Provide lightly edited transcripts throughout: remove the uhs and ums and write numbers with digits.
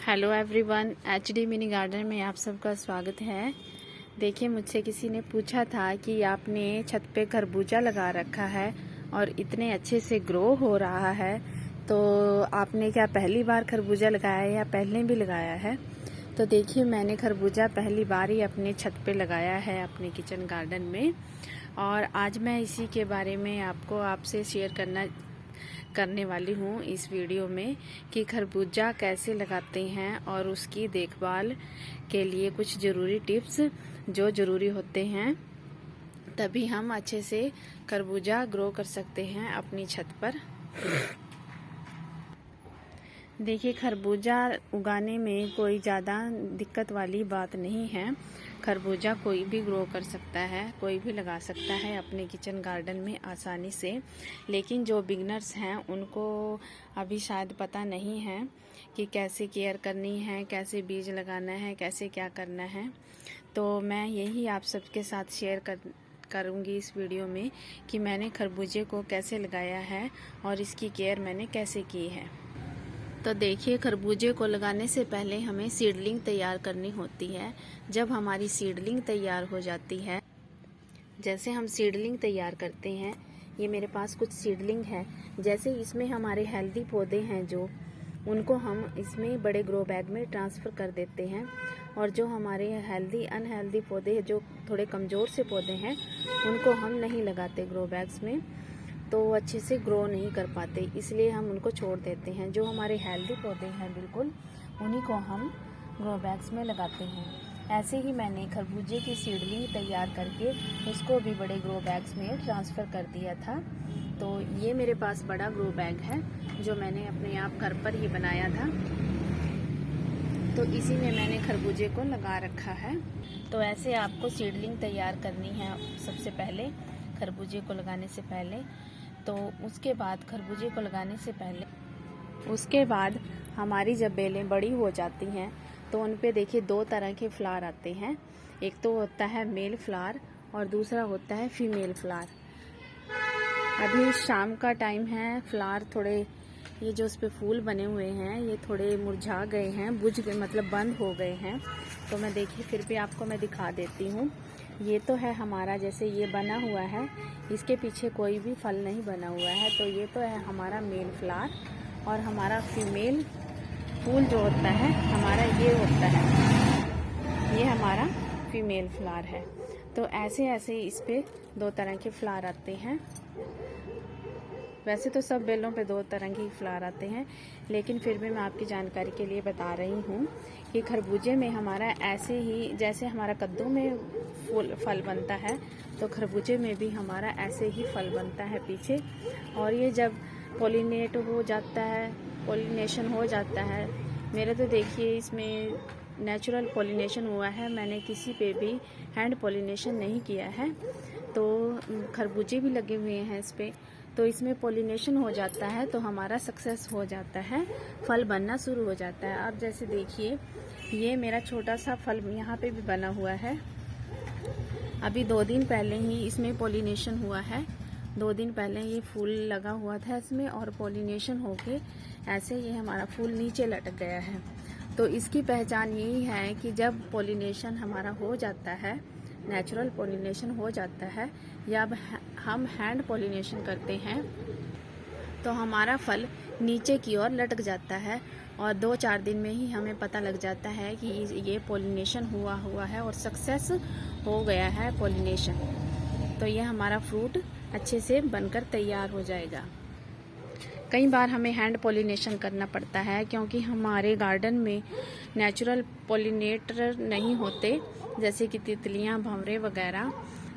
Hello everyone, HD mini garden में आप सबका स्वागत है। देखिए, मुझसे किसी ने पूछा था कि आपने छत पे खरबूजा लगा रखा है और इतने अच्छे से ग्रो हो रहा है, तो आपने क्या पहली बार खरबूजा लगाया है या पहले भी लगाया है? तो देखिए, मैंने खरबूजा पहली बार ही अपने छत पे लगाया है अपने किचन गार्डन में, और आज मैं इसी के बारे में आपसे शेयर करने वाली हूँ इस वीडियो में कि खरबूजा कैसे लगाते हैं और उसकी देखभाल के लिए कुछ ज़रूरी टिप्स जो ज़रूरी होते हैं, तभी हम अच्छे से खरबूजा ग्रो कर सकते हैं अपनी छत पर। देखिए, खरबूजा उगाने में कोई ज़्यादा दिक्कत वाली बात नहीं है। खरबूजा कोई भी ग्रो कर सकता है, कोई भी लगा सकता है अपने किचन गार्डन में आसानी से। लेकिन जो बिगनर्स हैं उनको अभी शायद पता नहीं है कि कैसे केयर करनी है, कैसे बीज लगाना है, कैसे क्या करना है। तो मैं यही आप सबके साथ शेयर करूँगी इस वीडियो में कि मैंने खरबूजे को कैसे लगाया है और इसकी केयर मैंने कैसे की है। तो देखिए, खरबूजे को लगाने से पहले हमें सीडलिंग तैयार करनी होती है। जब हमारी सीडलिंग तैयार हो जाती है, जैसे हम सीडलिंग तैयार करते हैं, ये मेरे पास कुछ सीडलिंग है। जैसे इसमें हमारे हेल्दी पौधे हैं जो, उनको हम इसमें बड़े ग्रो बैग में ट्रांसफ़र कर देते हैं, और जो हमारे अनहेल्दी पौधे जो थोड़े कमज़ोर से पौधे हैं, उनको हम नहीं लगाते ग्रो बैग्स में, तो वो अच्छे से ग्रो नहीं कर पाते, इसलिए हम उनको छोड़ देते हैं। जो हमारे हेल्दी पौधे हैं बिल्कुल, उन्हीं को हम ग्रो बैग्स में लगाते हैं। ऐसे ही मैंने खरबूजे की सीडलिंग तैयार करके उसको भी बड़े ग्रो बैग्स में ट्रांसफ़र कर दिया था। तो ये मेरे पास बड़ा ग्रो बैग है जो मैंने अपने आप घर पर ही बनाया था, तो इसी में मैंने खरबूजे को लगा रखा है। तो ऐसे आपको सीडलिंग तैयार करनी है सबसे पहले, खरबूजे को लगाने से पहले। तो उसके बाद खरबूजे को लगाने से पहले, उसके बाद हमारी जब बेलें बड़ी हो जाती हैं तो उन पे देखिए दो तरह के फ्लावर आते हैं। एक तो होता है मेल फ्लावर और दूसरा होता है फीमेल फ्लावर। अभी शाम का टाइम है, फ्लावर थोड़े, ये जो उस पे फूल बने हुए हैं ये थोड़े मुरझा गए हैं, बुझ गए, मतलब बंद हो गए हैं। तो मैं देखिए फिर भी आपको मैं दिखा देती हूँ। ये तो है हमारा, जैसे ये बना हुआ है, इसके पीछे कोई भी फल नहीं बना हुआ है, तो ये तो है हमारा मेल फ्लावर। और हमारा फीमेल फूल जो होता है हमारा, ये होता है, ये हमारा फीमेल फ्लावर है। तो ऐसे ऐसे इस पे दो तरह के फ्लावर आते हैं। वैसे तो सब बेलों पे दो तरह के फ्लावर आते हैं, लेकिन फिर भी मैं आपकी जानकारी के लिए बता रही हूँ कि खरबूजे में हमारा ऐसे ही, जैसे हमारा कद्दू में फल बनता है, तो खरबूजे में भी हमारा ऐसे ही फल बनता है पीछे। और ये जब पॉलिनेशन हो जाता है, मेरे तो देखिए इसमें नेचुरल पॉलिनेशन हुआ है, मैंने किसी पे भी हैंड पॉलिनेशन नहीं किया है। तो खरबूजे भी लगे हुए हैं इस पे, तो इसमें पॉलिनेशन हो जाता है तो हमारा सक्सेस हो जाता है, फल बनना शुरू हो जाता है। अब जैसे देखिए, ये मेरा छोटा सा फल यहाँ पे भी बना हुआ है। अभी 2 दिन पहले ही इसमें पॉलिनेशन हुआ है, 2 दिन पहले ये फूल लगा हुआ था इसमें, और पॉलिनेशन होके ऐसे ये हमारा फूल नीचे लटक गया है। तो इसकी पहचान यही है कि जब पॉलिनेशन हमारा हो जाता है, नेचुरल पॉलिनेशन हो जाता है, या अब हम हैंड पॉलिनेशन करते हैं, तो हमारा फल नीचे की ओर लटक जाता है, और 2-4 दिन में ही हमें पता लग जाता है कि ये पॉलिनेशन हुआ है और सक्सेस हो गया है पॉलिनेशन। तो ये हमारा फ्रूट अच्छे से बनकर तैयार हो जाएगा। कई बार हमें हैंड पॉलिनेशन करना पड़ता है क्योंकि हमारे गार्डन में नेचुरल पॉलिनेटर नहीं होते, जैसे कि तितलियां, भंवरे वगैरह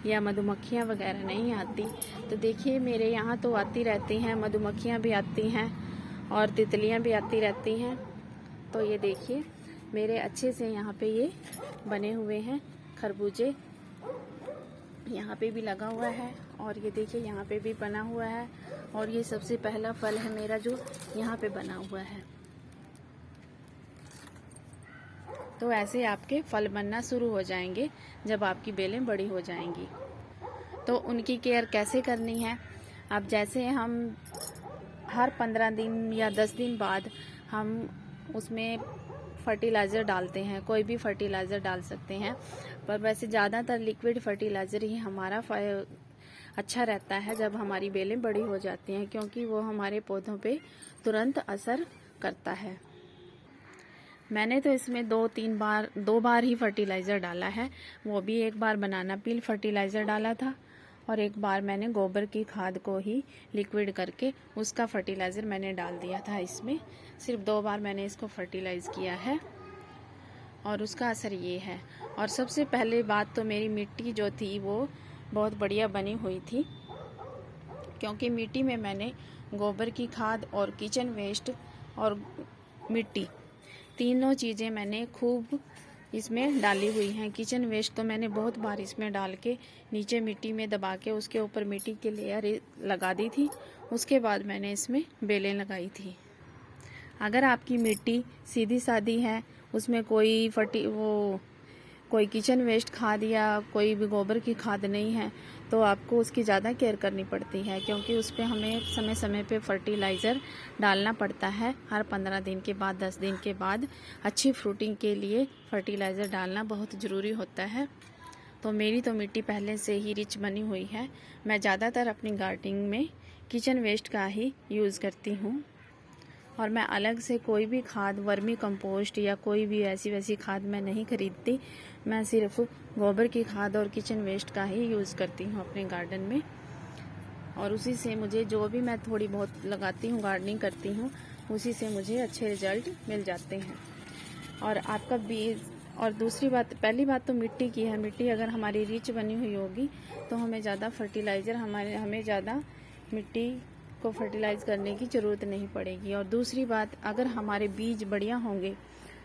या मधुमक्खियां वगैरह नहीं आती। तो देखिए, मेरे यहाँ तो आती रहती हैं, मधुमक्खियां भी आती हैं और तितलियां भी आती रहती हैं। तो ये देखिए, मेरे अच्छे से यहाँ पे ये बने हुए हैं खरबूजे, यहाँ पे भी लगा हुआ है, और ये देखिए यहाँ पे भी बना हुआ है, और ये सबसे पहला फल है मेरा जो यहाँ पे बना हुआ है। तो ऐसे आपके फल बनना शुरू हो जाएंगे जब आपकी बेलें बड़ी हो जाएंगी। तो उनकी केयर कैसे करनी है? अब जैसे हम हर 15 दिन या 10 दिन बाद हम उसमें फर्टिलाइज़र डालते हैं, कोई भी फर्टिलाइज़र डाल सकते हैं, पर वैसे ज़्यादातर लिक्विड फर्टिलाइज़र ही हमारा अच्छा रहता है जब हमारी बेलें बड़ी हो जाती हैं, क्योंकि वो हमारे पौधों पे तुरंत असर करता है। मैंने तो इसमें दो बार ही फर्टिलाइज़र डाला है, वो भी एक बार बनाना पील फर्टिलाइज़र डाला था और एक बार मैंने गोबर की खाद को ही लिक्विड करके उसका फर्टिलाइज़र मैंने डाल दिया था। इसमें सिर्फ 2 बार मैंने इसको फर्टिलाइज़ किया है और उसका असर ये है। और सबसे पहले बात तो मेरी मिट्टी जो थी वो बहुत बढ़िया बनी हुई थी, क्योंकि मिट्टी में मैंने गोबर की खाद और किचन वेस्ट और मिट्टी तीनों चीज़ें मैंने खूब इसमें डाली हुई हैं। किचन वेस्ट तो मैंने बहुत बार इसमें डाल के नीचे मिट्टी में दबा के उसके ऊपर मिट्टी की लेयर लगा दी थी। उसके बाद मैंने इसमें बेलें लगाई थी। अगर आपकी मिट्टी सीधी सादी है, उसमें कोई किचन वेस्ट खाद या कोई भी गोबर की खाद नहीं है, तो आपको उसकी ज़्यादा केयर करनी पड़ती है, क्योंकि उस पर हमें समय समय पे फर्टिलाइज़र डालना पड़ता है। हर 15 दिन के बाद 10 दिन के बाद अच्छी फ्रूटिंग के लिए फर्टिलाइज़र डालना बहुत ज़रूरी होता है। तो मेरी तो मिट्टी पहले से ही रिच बनी हुई है। मैं ज़्यादातर अपनी गार्डनिंग में किचन वेस्ट का ही यूज़ करती हूँ और मैं अलग से कोई भी खाद, वर्मी कंपोस्ट या कोई भी ऐसी वैसी खाद मैं नहीं खरीदती। मैं सिर्फ गोबर की खाद और किचन वेस्ट का ही यूज़ करती हूँ अपने गार्डन में, और उसी से मुझे जो भी मैं थोड़ी बहुत लगाती हूँ, गार्डनिंग करती हूँ, उसी से मुझे अच्छे रिजल्ट मिल जाते हैं। और आपका बीज और दूसरी बात, पहली बात तो मिट्टी की है। मिट्टी अगर हमारी रिच बनी हुई होगी तो हमें ज़्यादा फर्टिलाइज़र हमें ज़्यादा मिट्टी को फर्टिलाइज करने की ज़रूरत नहीं पड़ेगी। और दूसरी बात, अगर हमारे बीज बढ़िया होंगे,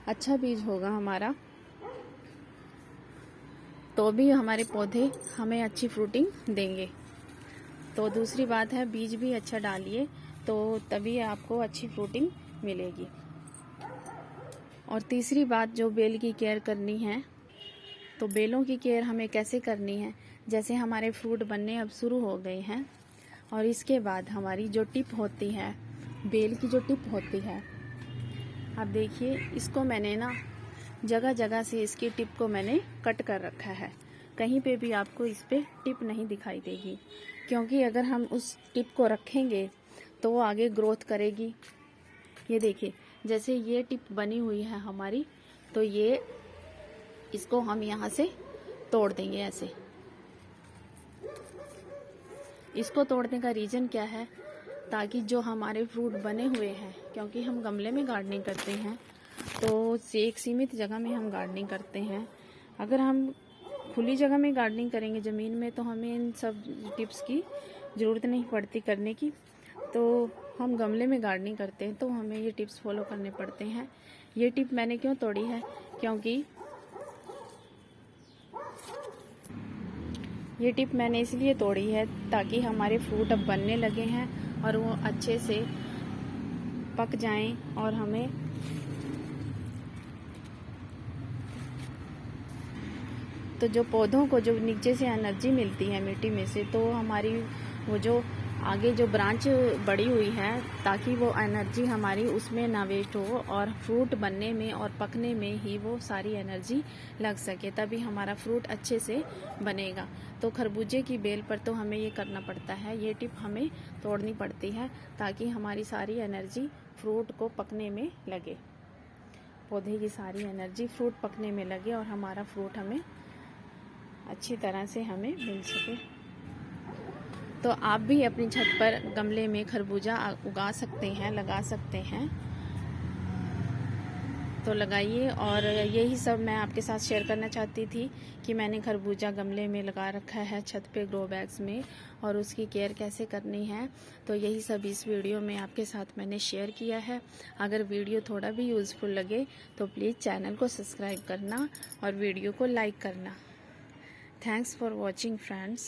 अच्छा बीज होगा हमारा, तो भी हमारे पौधे हमें अच्छी फ्रूटिंग देंगे। तो दूसरी बात है, बीज भी अच्छा डालिए तो तभी आपको अच्छी फ्रूटिंग मिलेगी। और तीसरी बात, जो बेल की केयर करनी है, तो बेलों की केयर हमें कैसे करनी है, जैसे हमारे फ्रूट बनने अब शुरू हो गए हैं और इसके बाद हमारी जो टिप होती है, बेल की जो टिप होती है, अब देखिए इसको मैंने ना जगह जगह से इसकी टिप को मैंने कट कर रखा है। कहीं पे भी आपको इस पे टिप नहीं दिखाई देगी, क्योंकि अगर हम उस टिप को रखेंगे तो वो आगे ग्रोथ करेगी। ये देखिए, जैसे ये टिप बनी हुई है हमारी, तो इसको हम यहाँ से तोड़ देंगे ऐसे। इसको तोड़ने का रीज़न क्या है, ताकि जो हमारे फ्रूट बने हुए हैं, क्योंकि हम गमले में गार्डनिंग करते हैं तो एक सीमित जगह में हम गार्डनिंग करते हैं। अगर हम खुली जगह में गार्डनिंग करेंगे ज़मीन में, तो हमें इन सब टिप्स की ज़रूरत नहीं पड़ती करने की। तो हम गमले में गार्डनिंग करते हैं तो हमें ये टिप्स फॉलो करने पड़ते हैं। ये टिप मैंने क्यों तोड़ी है, क्योंकि ये टिप मैंने इसलिए तोड़ी है ताकि हमारे फ्रूट अब बनने लगे हैं और वो अच्छे से पक जाएं और हमें तो जो पौधों को जो नीचे से एनर्जी मिलती है मिट्टी में से, तो हमारी वो जो आगे जो ब्रांच बड़ी हुई है, ताकि वो एनर्जी हमारी उसमें ना वेस्ट हो और फ्रूट बनने में और पकने में ही वो सारी एनर्जी लग सके, तभी हमारा फ्रूट अच्छे से बनेगा। तो खरबूजे की बेल पर तो हमें ये करना पड़ता है, ये टिप हमें तोड़नी पड़ती है ताकि हमारी सारी एनर्जी फ्रूट को पकने में लगे, पौधे की सारी एनर्जी फ्रूट पकने में लगे और हमारा फ्रूट हमें अच्छी तरह से हमें मिल सके। तो आप भी अपनी छत पर गमले में खरबूजा उगा सकते हैं, लगा सकते हैं, तो लगाइए। और यही सब मैं आपके साथ शेयर करना चाहती थी कि मैंने खरबूजा गमले में लगा रखा है छत पे ग्रो बैग्स में, और उसकी केयर कैसे करनी है, तो यही सब इस वीडियो में आपके साथ मैंने शेयर किया है। अगर वीडियो थोड़ा भी यूज़फुल लगे तो प्लीज़ चैनल को सब्सक्राइब करना और वीडियो को लाइक करना। Thanks for watching friends.